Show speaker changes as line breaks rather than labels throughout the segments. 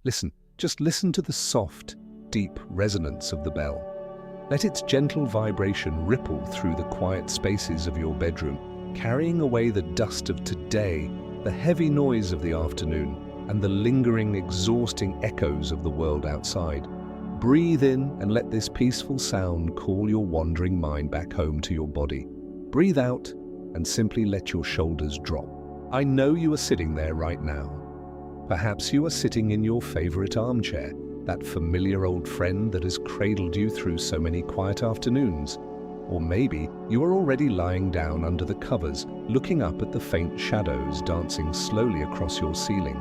Listen, just listen to the soft, deep resonance of the bell. Let its gentle vibration ripple through the quiet spaces of your bedroom, carrying away the dust of today, the heavy noise of the afternoon, and the lingering, exhausting echoes of the world outside. Breathe in and let this peaceful sound call your wandering mind back home to your body. Breathe out and simply let your shoulders drop. I know you are sitting there right now. Perhaps you are sitting in your favorite armchair, that familiar old friend that has cradled you through so many quiet afternoons. Or maybe you are already lying down under the covers, looking up at the faint shadows dancing slowly across your ceiling.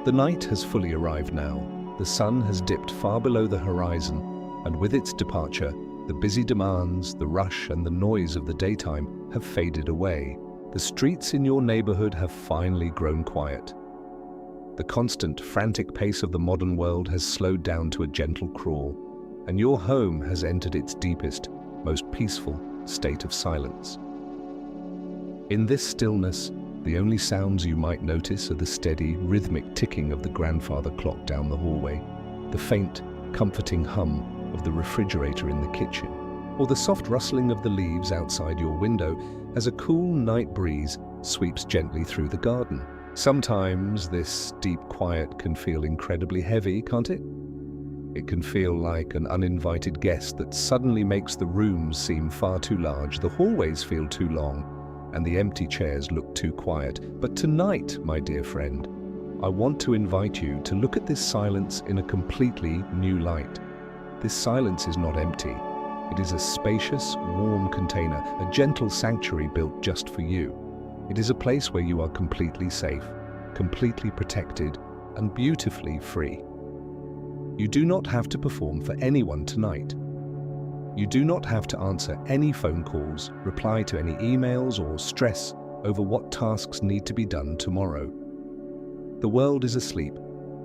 The night has fully arrived now. The sun has dipped far below the horizon, and with its departure, the busy demands, the rush and the noise of the daytime have faded away. The streets in your neighborhood have finally grown quiet. The constant, frantic pace of the modern world has slowed down to a gentle crawl, and your home has entered its deepest, most peaceful state of silence. In this stillness, the only sounds you might notice are the steady, rhythmic ticking of the grandfather clock down the hallway, the faint, comforting hum of the refrigerator in the kitchen, or the soft rustling of the leaves outside your window as a cool night breeze sweeps gently through the garden. Sometimes this deep quiet can feel incredibly heavy, can't it? It can feel like an uninvited guest that suddenly makes the rooms seem far too large, the hallways feel too long, and the empty chairs look too quiet. But tonight, my dear friend, I want to invite you to look at this silence in a completely new light. This silence is not empty. It is a spacious, warm container, a gentle sanctuary built just for you. It is a place where you are completely safe, completely protected, and beautifully free. You do not have to perform for anyone tonight. You do not have to answer any phone calls, reply to any emails, or stress over what tasks need to be done tomorrow. The world is asleep,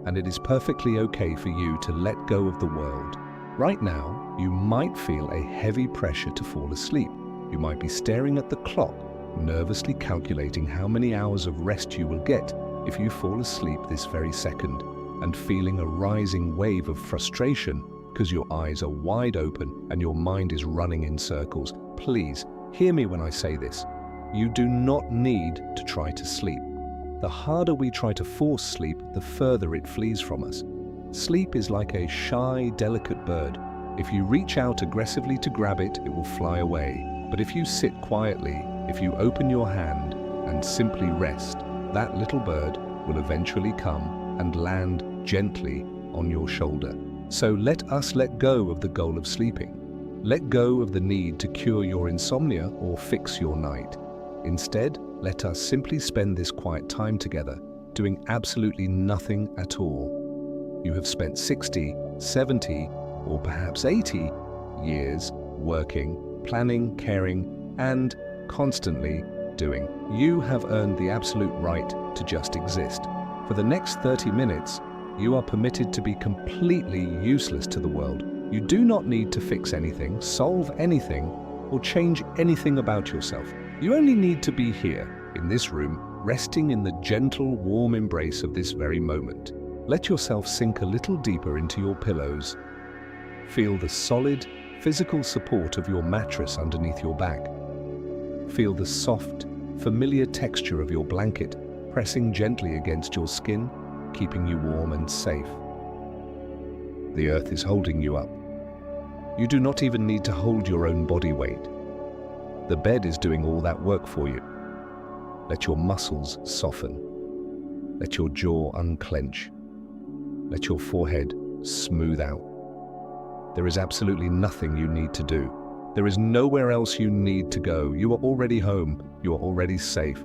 and it is perfectly okay for you to let go of the world. Right now, you might feel a heavy pressure to fall asleep. You might be staring at the clock, nervously calculating how many hours of rest you will get if you fall asleep this very second, and feeling a rising wave of frustration because your eyes are wide open and your mind is running in circles. Please, hear me when I say this. You do not need to try to sleep. The harder we try to force sleep, the further it flees from us. Sleep is like a shy, delicate bird. If you reach out aggressively to grab it, it will fly away. But if you sit quietly, if you open your hand and simply rest, that little bird will eventually come and land gently on your shoulder. So let us let go of the goal of sleeping. Let go of the need to cure your insomnia or fix your night. Instead, let us simply spend this quiet time together, doing absolutely nothing at all. You have spent 60, 70, or perhaps 80 years working, planning, caring, and constantly doing. You have earned the absolute right to just exist. For the next 30 minutes, you are permitted to be completely useless to the world. You do not need to fix anything, solve anything, or change anything about yourself. You only need to be here, in this room, resting in the gentle, warm embrace of this very moment. Let yourself sink a little deeper into your pillows. Feel the solid, physical support of your mattress underneath your back. Feel the soft, familiar texture of your blanket pressing gently against your skin, keeping you warm and safe. The earth is holding you up. You do not even need to hold your own body weight. The bed is doing all that work for you. Let your muscles soften. Let your jaw unclench. Let your forehead smooth out. There is absolutely nothing you need to do. There is nowhere else you need to go. You are already home. You are already safe.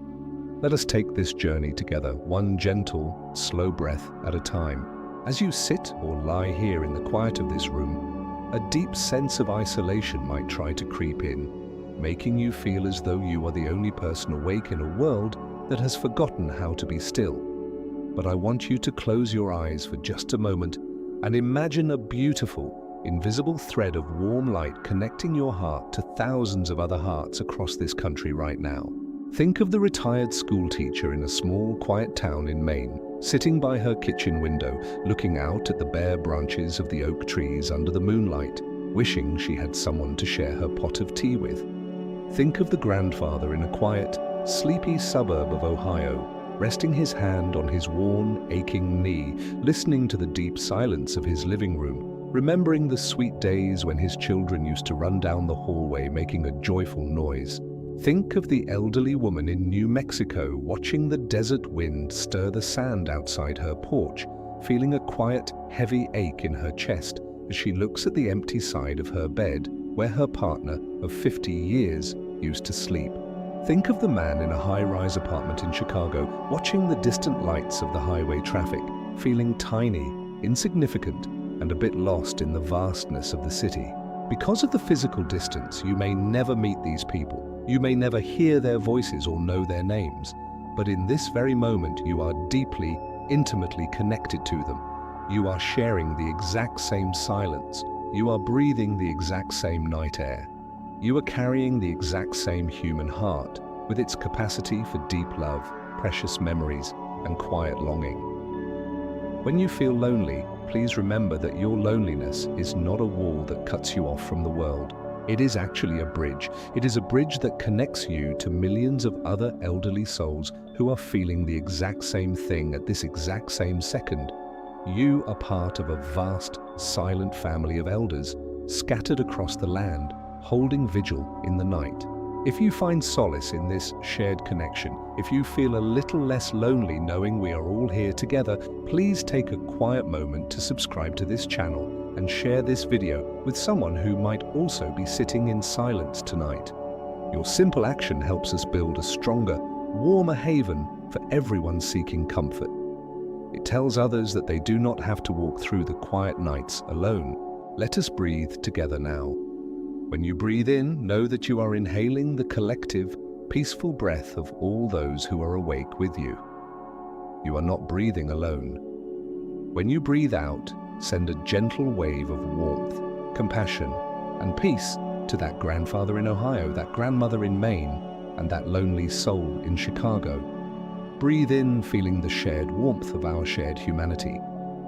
Let us take this journey together, one gentle, slow breath at a time. As you sit or lie here in the quiet of this room, a deep sense of isolation might try to creep in, making you feel as though you are the only person awake in a world that has forgotten how to be still. But I want you to close your eyes for just a moment and imagine a beautiful, invisible thread of warm light connecting your heart to thousands of other hearts across this country right now. Think of the retired school teacher in a small, quiet town in Maine, sitting by her kitchen window, looking out at the bare branches of the oak trees under the moonlight, wishing she had someone to share her pot of tea with. Think of the grandfather in a quiet, sleepy suburb of Ohio, resting his hand on his worn, aching knee, listening to the deep silence of his living room, remembering the sweet days when his children used to run down the hallway making a joyful noise. Think of the elderly woman in New Mexico watching the desert wind stir the sand outside her porch, feeling a quiet, heavy ache in her chest as she looks at the empty side of her bed where her partner of 50 years used to sleep. Think of the man in a high-rise apartment in Chicago watching the distant lights of the highway traffic, feeling tiny, insignificant, and a bit lost in the vastness of the city. Because of the physical distance, you may never meet these people. You may never hear their voices or know their names. But in this very moment, you are deeply, intimately connected to them. You are sharing the exact same silence. You are breathing the exact same night air. You are carrying the exact same human heart, with its capacity for deep love, precious memories, and quiet longing. When you feel lonely, please remember that your loneliness is not a wall that cuts you off from the world. It is actually a bridge. It is a bridge that connects you to millions of other elderly souls who are feeling the exact same thing at this exact same second. You are part of a vast, silent family of elders scattered across the land, holding vigil in the night. If you find solace in this shared connection, if you feel a little less lonely knowing we are all here together, please take a quiet moment to subscribe to this channel and share this video with someone who might also be sitting in silence tonight. Your simple action helps us build a stronger, warmer haven for everyone seeking comfort. It tells others that they do not have to walk through the quiet nights alone. Let us breathe together now. When you breathe in, know that you are inhaling the collective, peaceful breath of all those who are awake with you. You are not breathing alone. When you breathe out, send a gentle wave of warmth, compassion, and peace to that grandfather in Ohio, that grandmother in Maine, and that lonely soul in Chicago. Breathe in, feeling the shared warmth of our shared humanity.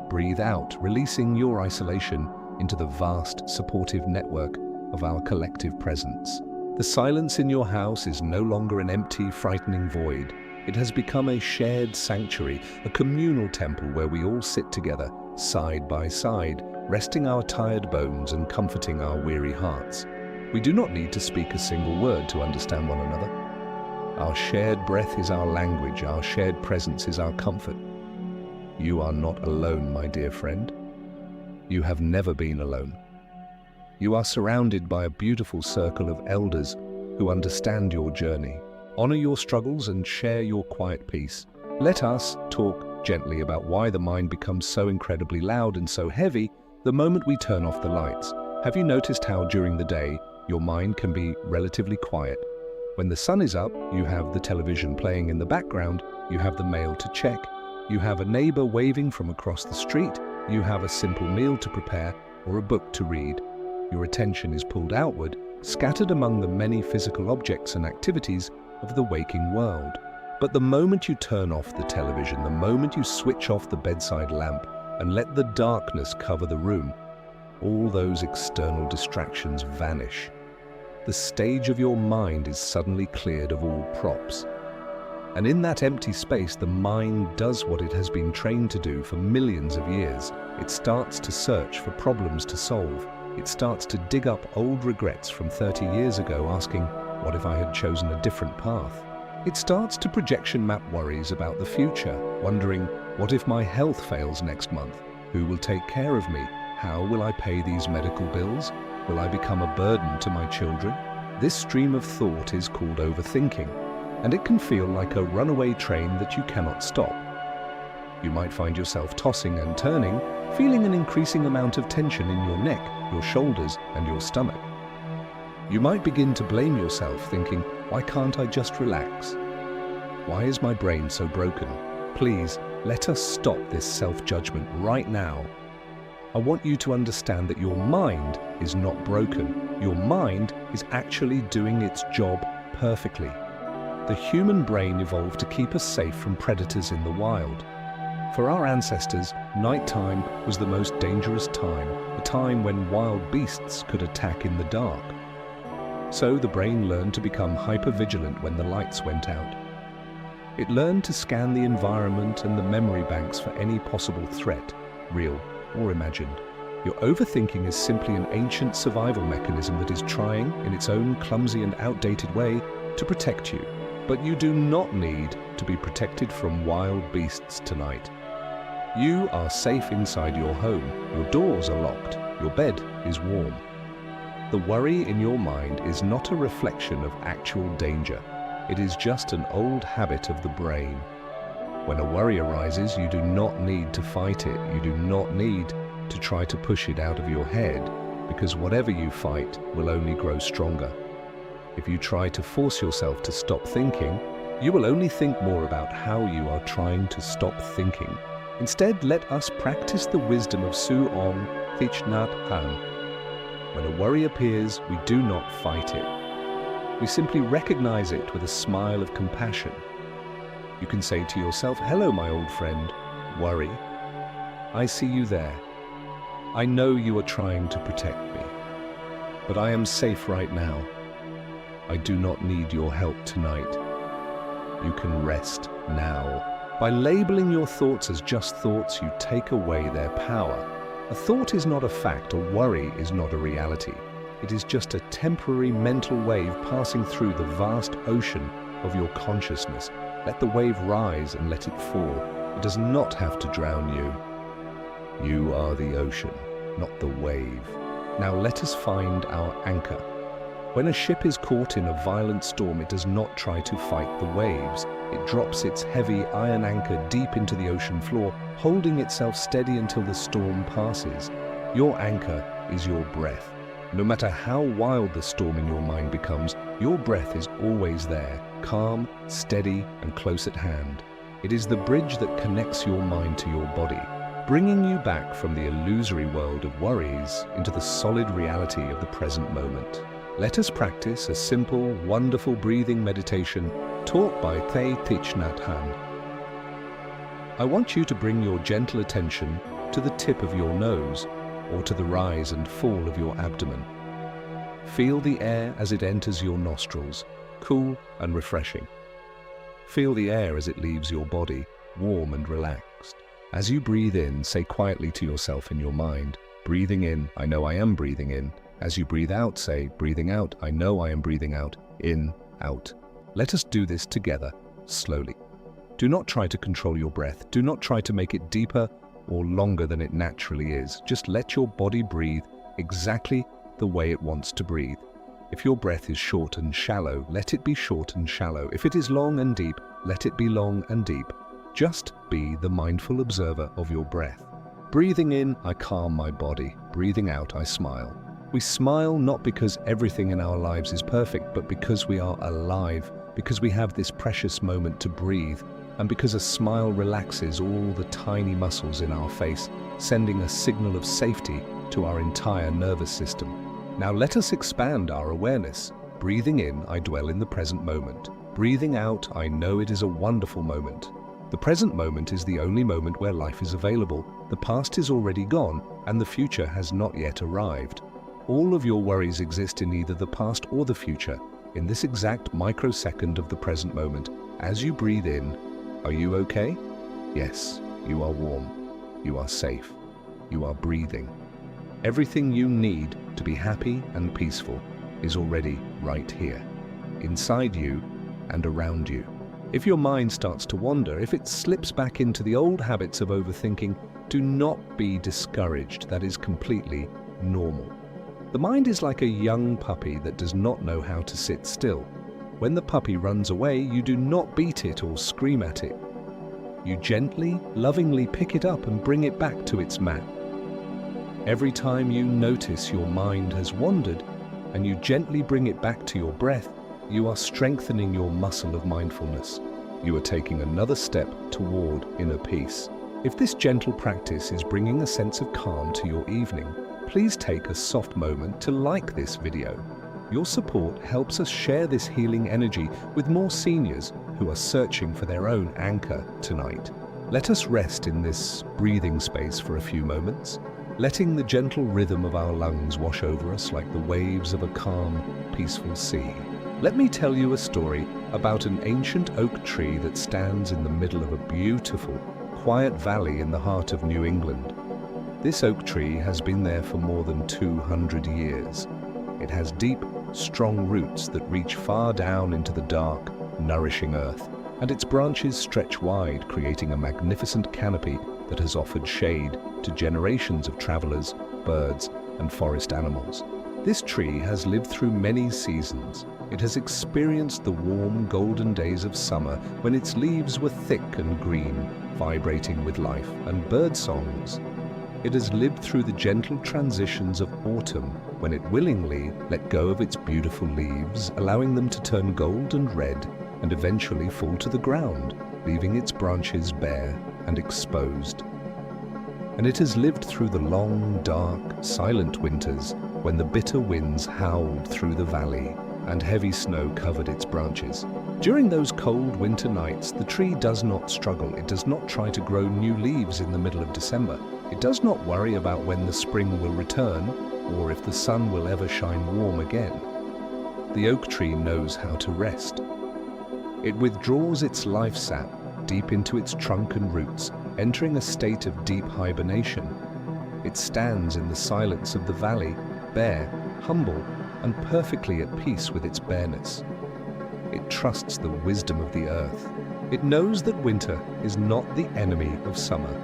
Breathe out, releasing your isolation into the vast, supportive network of our collective presence. The silence in your house is no longer an empty, frightening void. It has become a shared sanctuary, a communal temple where we all sit together, side by side, resting our tired bones and comforting our weary hearts. We do not need to speak a single word to understand one another. Our shared breath is our language, our shared presence is our comfort. You are not alone, my dear friend. You have never been alone. You are surrounded by a beautiful circle of elders who understand your journey, honor your struggles, and share your quiet peace. Let us talk gently about why the mind becomes so incredibly loud and so heavy the moment we turn off the lights. Have you noticed how during the day your mind can be relatively quiet? When the sun is up, you have the television playing in the background, you have the mail to check, you have a neighbor waving from across the street, you have a simple meal to prepare or a book to read. Your attention is pulled outward, scattered among the many physical objects and activities of the waking world. But the moment you turn off the television, the moment you switch off the bedside lamp and let the darkness cover the room, all those external distractions vanish. The stage of your mind is suddenly cleared of all props. And in that empty space, the mind does what it has been trained to do for millions of years. It starts to search for problems to solve. It starts to dig up old regrets from 30 years ago, asking, what if I had chosen a different path? It starts to projection map worries about the future, wondering, what if my health fails next month? Who will take care of me? How will I pay these medical bills? Will I become a burden to my children? This stream of thought is called overthinking, and it can feel like a runaway train that you cannot stop. You might find yourself tossing and turning, feeling an increasing amount of tension in your neck, your shoulders, and your stomach. You might begin to blame yourself, thinking, why can't I just relax? Why is my brain so broken? Please, let us stop this self-judgment right now. I want you to understand that your mind is not broken. Your mind is actually doing its job perfectly. The human brain evolved to keep us safe from predators in the wild. For our ancestors, nighttime was the most dangerous time, a time when wild beasts could attack in the dark. So the brain learned to become hypervigilant when the lights went out. It learned to scan the environment and the memory banks for any possible threat, real or imagined. Your overthinking is simply an ancient survival mechanism that is trying, in its own clumsy and outdated way, to protect you. But you do not need to be protected from wild beasts tonight. You are safe inside your home. Your doors are locked. Your bed is warm. The worry in your mind is not a reflection of actual danger. It is just an old habit of the brain. When a worry arises, you do not need to fight it. You do not need to try to push it out of your head, because whatever you fight will only grow stronger. If you try to force yourself to stop thinking, you will only think more about how you are trying to stop thinking. Instead, let us practice the wisdom of Thich Nhat Hanh. When a worry appears, we do not fight it. We simply recognize it with a smile of compassion. You can say to yourself, "Hello, my old friend, worry. I see you there. I know you are trying to protect me, but I am safe right now. I do not need your help tonight. You can rest now." By labeling your thoughts as just thoughts, you take away their power. A thought is not a fact, a worry is not a reality. It is just a temporary mental wave passing through the vast ocean of your consciousness. Let the wave rise and let it fall. It does not have to drown you. You are the ocean, not the wave. Now let us find our anchor. When a ship is caught in a violent storm, it does not try to fight the waves. It drops its heavy iron anchor deep into the ocean floor, holding itself steady until the storm passes. Your anchor is your breath. No matter how wild the storm in your mind becomes, your breath is always there, calm, steady, and close at hand. It is the bridge that connects your mind to your body, bringing you back from the illusory world of worries into the solid reality of the present moment. Let us practice a simple, wonderful breathing meditation taught by Thich Nhat Hanh. I want you to bring your gentle attention to the tip of your nose or to the rise and fall of your abdomen. Feel the air as it enters your nostrils, cool and refreshing. Feel the air as it leaves your body, warm and relaxed. As you breathe in, say quietly to yourself in your mind, "Breathing in, I know I am breathing in." As you breathe out, say, "Breathing out, I know I am breathing out." In, out. Let us do this together, slowly. Do not try to control your breath. Do not try to make it deeper or longer than it naturally is. Just let your body breathe exactly the way it wants to breathe. If your breath is short and shallow, let it be short and shallow. If it is long and deep, let it be long and deep. Just be the mindful observer of your breath. Breathing in, I calm my body. Breathing out, I smile. We smile not because everything in our lives is perfect, but because we are alive, because we have this precious moment to breathe, and because a smile relaxes all the tiny muscles in our face, sending a signal of safety to our entire nervous system. Now let us expand our awareness. Breathing in, I dwell in the present moment. Breathing out, I know it is a wonderful moment. The present moment is the only moment where life is available. The past is already gone, and the future has not yet arrived. All of your worries exist in either the past or the future, in this exact microsecond of the present moment. As you breathe in, are you okay? Yes, you are warm. You are safe. You are breathing. Everything you need to be happy and peaceful is already right here, inside you and around you. If your mind starts to wander, if it slips back into the old habits of overthinking, do not be discouraged. That is completely normal. The mind is like a young puppy that does not know how to sit still. When the puppy runs away, you do not beat it or scream at it. You gently, lovingly pick it up and bring it back to its mat. Every time you notice your mind has wandered and you gently bring it back to your breath, you are strengthening your muscle of mindfulness. You are taking another step toward inner peace. If this gentle practice is bringing a sense of calm to your evening, please take a soft moment to like this video. Your support helps us share this healing energy with more seniors who are searching for their own anchor tonight. Let us rest in this breathing space for a few moments, letting the gentle rhythm of our lungs wash over us like the waves of a calm, peaceful sea. Let me tell you a story about an ancient oak tree that stands in the middle of a beautiful, quiet valley in the heart of New England. This oak tree has been there for more than 200 years. It has deep, strong roots that reach far down into the dark, nourishing earth, and its branches stretch wide, creating a magnificent canopy that has offered shade to generations of travelers, birds, and forest animals. This tree has lived through many seasons. It has experienced the warm, golden days of summer when its leaves were thick and green, vibrating with life and bird songs. It has lived through the gentle transitions of autumn when it willingly let go of its beautiful leaves, allowing them to turn gold and red and eventually fall to the ground, leaving its branches bare and exposed. And it has lived through the long, dark, silent winters when the bitter winds howled through the valley and heavy snow covered its branches. During those cold winter nights, the tree does not struggle. It does not try to grow new leaves in the middle of December. It does not worry about when the spring will return or if the sun will ever shine warm again. The oak tree knows how to rest. It withdraws its life sap deep into its trunk and roots, entering a state of deep hibernation. It stands in the silence of the valley, bare, humble, and perfectly at peace with its bareness. It trusts the wisdom of the earth. It knows that winter is not the enemy of summer.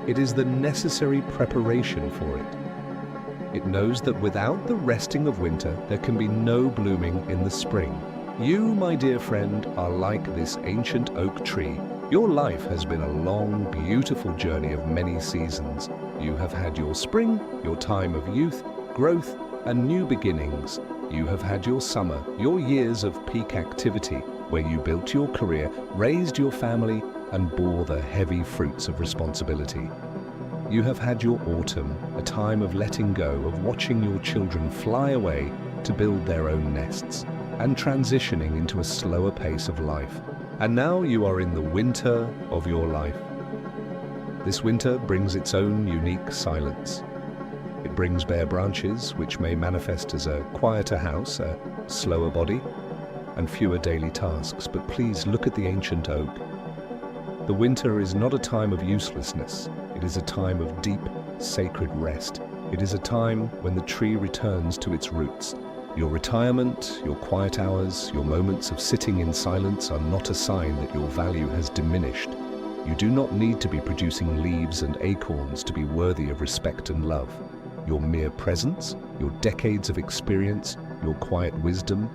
It is the necessary preparation for it. It knows that without the resting of winter, there can be no blooming in the spring. You, my dear friend, are like this ancient oak tree. Your life has been a long, beautiful journey of many seasons. You have had your spring, your time of youth, growth, and new beginnings. You have had your summer, your years of peak activity, where you built your career, raised your family, and bore the heavy fruits of responsibility. You have had your autumn, a time of letting go, of watching your children fly away to build their own nests, and transitioning into a slower pace of life. And now you are in the winter of your life. This winter brings its own unique silence. It brings bare branches, which may manifest as a quieter house, a slower body, and fewer daily tasks. But please look at the ancient oak. The winter is not a time of uselessness. It is a time of deep, sacred rest. It is a time when the tree returns to its roots. Your retirement, your quiet hours, your moments of sitting in silence are not a sign that your value has diminished. You do not need to be producing leaves and acorns to be worthy of respect and love. Your mere presence, your decades of experience, your quiet wisdom,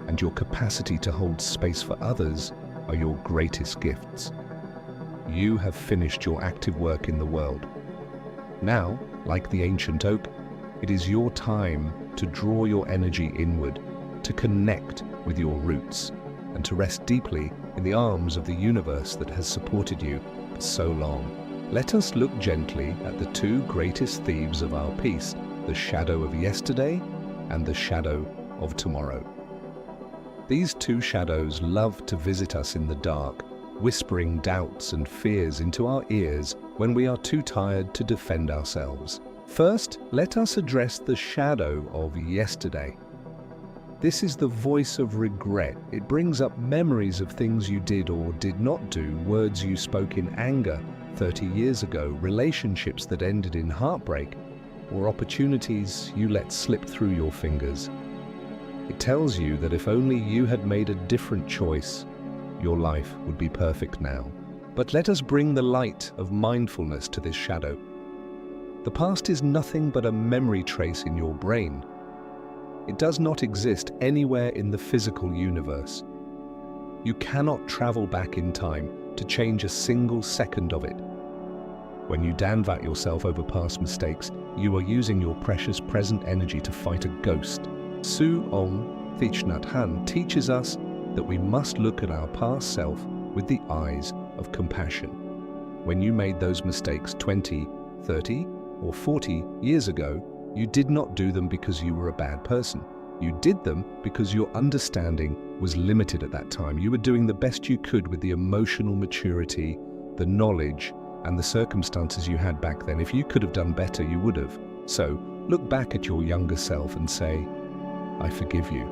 and your capacity to hold space for others are your greatest gifts. You have finished your active work in the world. Now, like the ancient oak, it is your time to draw your energy inward, to connect with your roots, and to rest deeply in the arms of the universe that has supported you for so long. Let us look gently at the two greatest thieves of our peace, the shadow of yesterday and the shadow of tomorrow. These two shadows love to visit us in the dark, whispering doubts and fears into our ears when we are too tired to defend ourselves. First, let us address the shadow of yesterday. This is the voice of regret. It brings up memories of things you did or did not do, words you spoke in anger 30 years ago, relationships that ended in heartbreak, or opportunities you let slip through your fingers. It tells you that if only you had made a different choice, your life would be perfect now. But let us bring the light of mindfulness to this shadow. The past is nothing but a memory trace in your brain. It does not exist anywhere in the physical universe. You cannot travel back in time to change a single second of it. When you danvat yourself over past mistakes, you are using your precious present energy to fight a ghost. Thich Nhat Hanh teaches us that we must look at our past self with the eyes of compassion. When you made those mistakes 20, 30, or 40 years ago, you did not do them because you were a bad person. You did them because your understanding was limited at that time. You were doing the best you could with the emotional maturity the knowledge, and the circumstances you had back then. If you could have done better, you would have. So, look back at your younger self and say, I forgive you.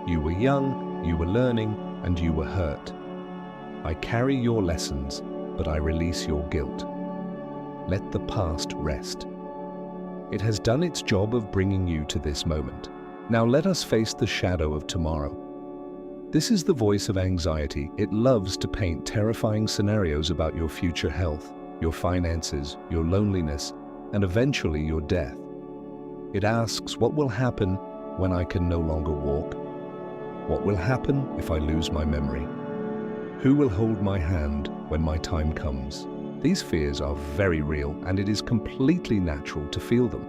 You were young, you were learning, and you were hurt. I carry your lessons, but I release your guilt. Let the past rest. It has done its job of bringing you to this moment. Now let us face the shadow of tomorrow. This is the voice of anxiety. It loves to paint terrifying scenarios about your future health, your finances, your loneliness, and eventually your death. It asks, what will happen when I can no longer walk? What will happen if I lose my memory? Who will hold my hand when my time comes? These fears are very real, and it is completely natural to feel them.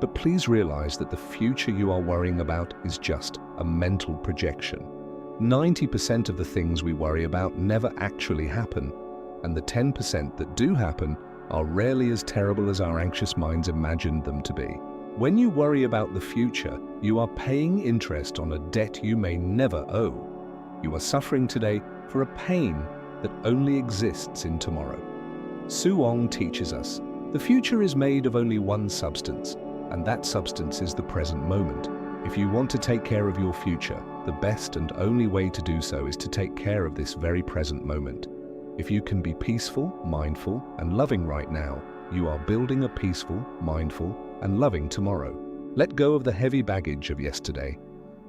But please realize that the future you are worrying about is just a mental projection. 90% of the things we worry about never actually happen, and the 10% that do happen are rarely as terrible as our anxious minds imagined them to be. When you worry about the future, you are paying interest on a debt you may never owe. You are suffering today for a pain that only exists in tomorrow. Suong teaches us, the future is made of only one substance, and that substance is the present moment. If you want to take care of your future, the best and only way to do so is to take care of this very present moment. If you can be peaceful, mindful, and loving right now, you are building a peaceful, mindful, and loving tomorrow. Let go of the heavy baggage of yesterday.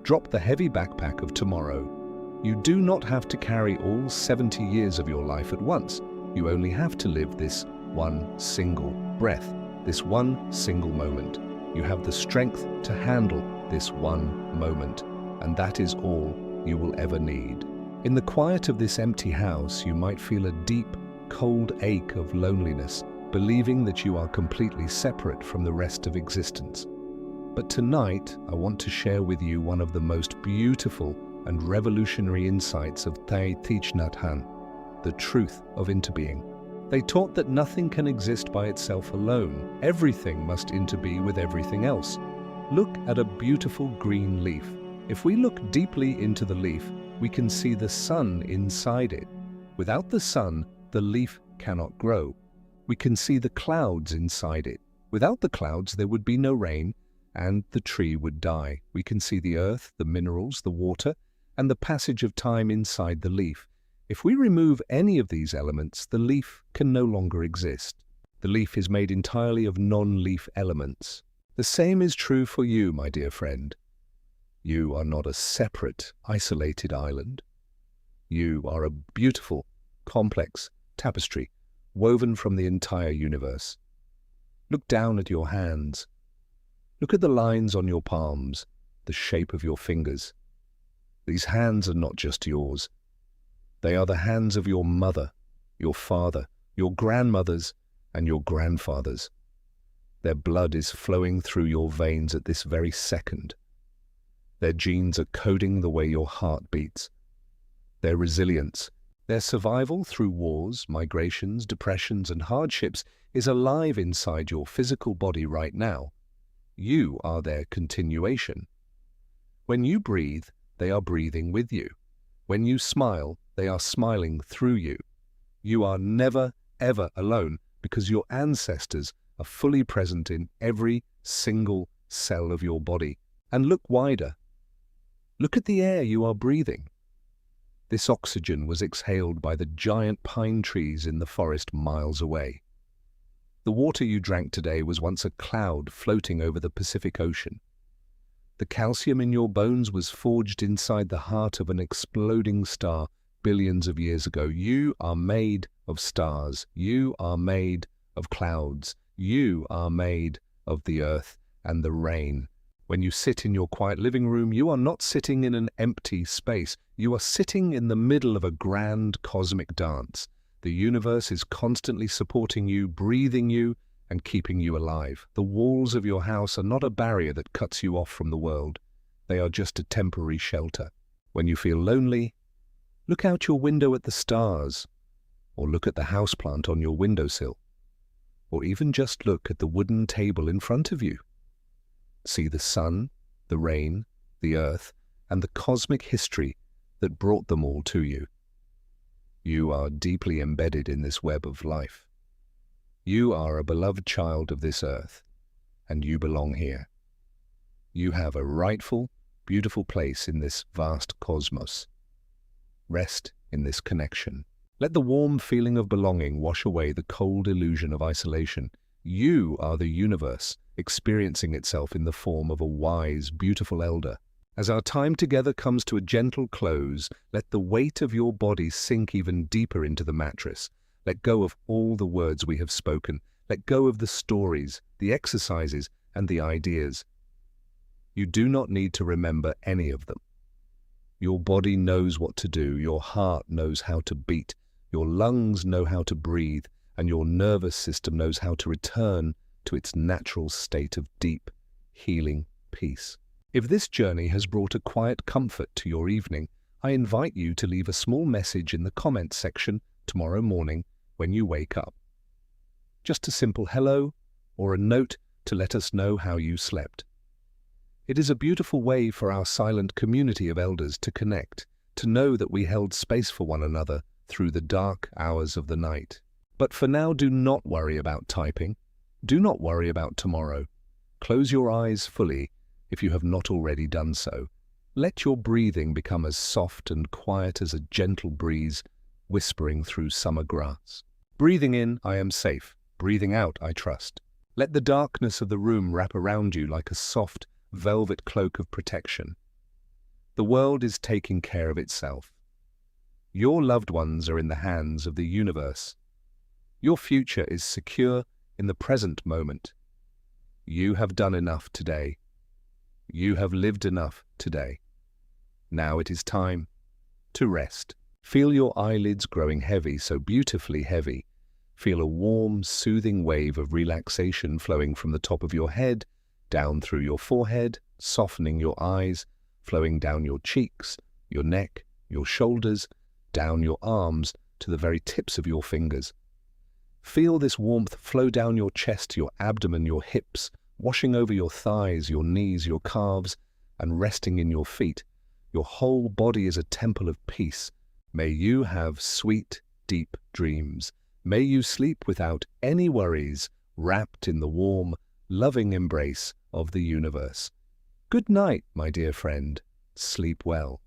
Drop the heavy backpack of tomorrow. You do not have to carry all 70 years of your life at once. You only have to live this one single breath, this one single moment. You have the strength to handle this one moment, and that is all you will ever need. In the quiet of this empty house, you might feel a deep, cold ache of loneliness, believing that you are completely separate from the rest of existence. But tonight, I want to share with you one of the most beautiful and revolutionary insights of Thich Nhat Hanh, the truth of interbeing. They taught that nothing can exist by itself alone. Everything must interbe with everything else. Look at a beautiful green leaf. If we look deeply into the leaf, we can see the sun inside it. Without the sun, the leaf cannot grow. We can see the clouds inside it. Without the clouds, there would be no rain, and the tree would die. We can see the earth, the minerals, the water, and the passage of time inside the leaf. If we remove any of these elements, the leaf can no longer exist. The leaf is made entirely of non-leaf elements. The same is true for you, my dear friend. You are not a separate, isolated island. You are a beautiful, complex tapestry woven from the entire universe. Look down at your hands. Look at the lines on your palms, the shape of your fingers. These hands are not just yours. They are the hands of your mother, your father, your grandmothers, and your grandfathers. Their blood is flowing through your veins at this very second. Their genes are coding the way your heart beats. Their resilience, their survival through wars, migrations, depressions, and hardships is alive inside your physical body right now. You are their continuation. When you breathe, they are breathing with you. When you smile, they are smiling through you. You are never, ever alone because your ancestors are fully present in every single cell of your body. And look wider. Look at the air you are breathing. This oxygen was exhaled by the giant pine trees in the forest miles away. The water you drank today was once a cloud floating over the Pacific Ocean. The calcium in your bones was forged inside the heart of an exploding star billions of years ago. You are made of stars. You are made of clouds. You are made of the earth and the rain. When you sit in your quiet living room, you are not sitting in an empty space. You are sitting in the middle of a grand cosmic dance. The universe is constantly supporting you, breathing you, and keeping you alive. The walls of your house are not a barrier that cuts you off from the world. They are just a temporary shelter. When you feel lonely, look out your window at the stars, or look at the houseplant on your windowsill, or even just look at the wooden table in front of you. See the sun, the rain, the earth, and the cosmic history that brought them all to you. You are deeply embedded in this web of life. You are a beloved child of this earth, and you belong here. You have a rightful, beautiful place in this vast cosmos. Rest in this connection. Let the warm feeling of belonging wash away the cold illusion of isolation. You are the universe, experiencing itself in the form of a wise, beautiful elder. As our time together comes to a gentle close, let the weight of your body sink even deeper into the mattress. Let go of all the words we have spoken. Let go of the stories, the exercises, and the ideas. You do not need to remember any of them. Your body knows what to do, your heart knows how to beat, your lungs know how to breathe, and your nervous system knows how to return to its natural state of deep, healing peace. If this journey has brought a quiet comfort to your evening, I invite you to leave a small message in the comments section tomorrow morning when you wake up. Just a simple hello or a note to let us know how you slept. It is a beautiful way for our silent community of elders to connect, to know that we held space for one another through the dark hours of the night. But for now, do not worry about typing. Do not worry about tomorrow. Close your eyes fully if you have not already done so. Let your breathing become as soft and quiet as a gentle breeze whispering through summer grass. Breathing in, I am safe. Breathing out, I trust. Let the darkness of the room wrap around you like a soft, velvet cloak of protection. The world is taking care of itself. Your loved ones are in the hands of the universe. Your future is secure in the present moment. You have done enough today. You have lived enough today. Now it is time to rest. Feel your eyelids growing heavy, so beautifully heavy. Feel a warm, soothing wave of relaxation flowing from the top of your head, down through your forehead, softening your eyes, flowing down your cheeks, your neck, your shoulders, down your arms to the very tips of your fingers. Feel this warmth flow down your chest, your abdomen, your hips, washing over your thighs, your knees, your calves, and resting in your feet. Your whole body is a temple of peace. May you have sweet, deep dreams. May you sleep without any worries, wrapped in the warm, loving embrace of the universe. Good night, my dear friend. Sleep well.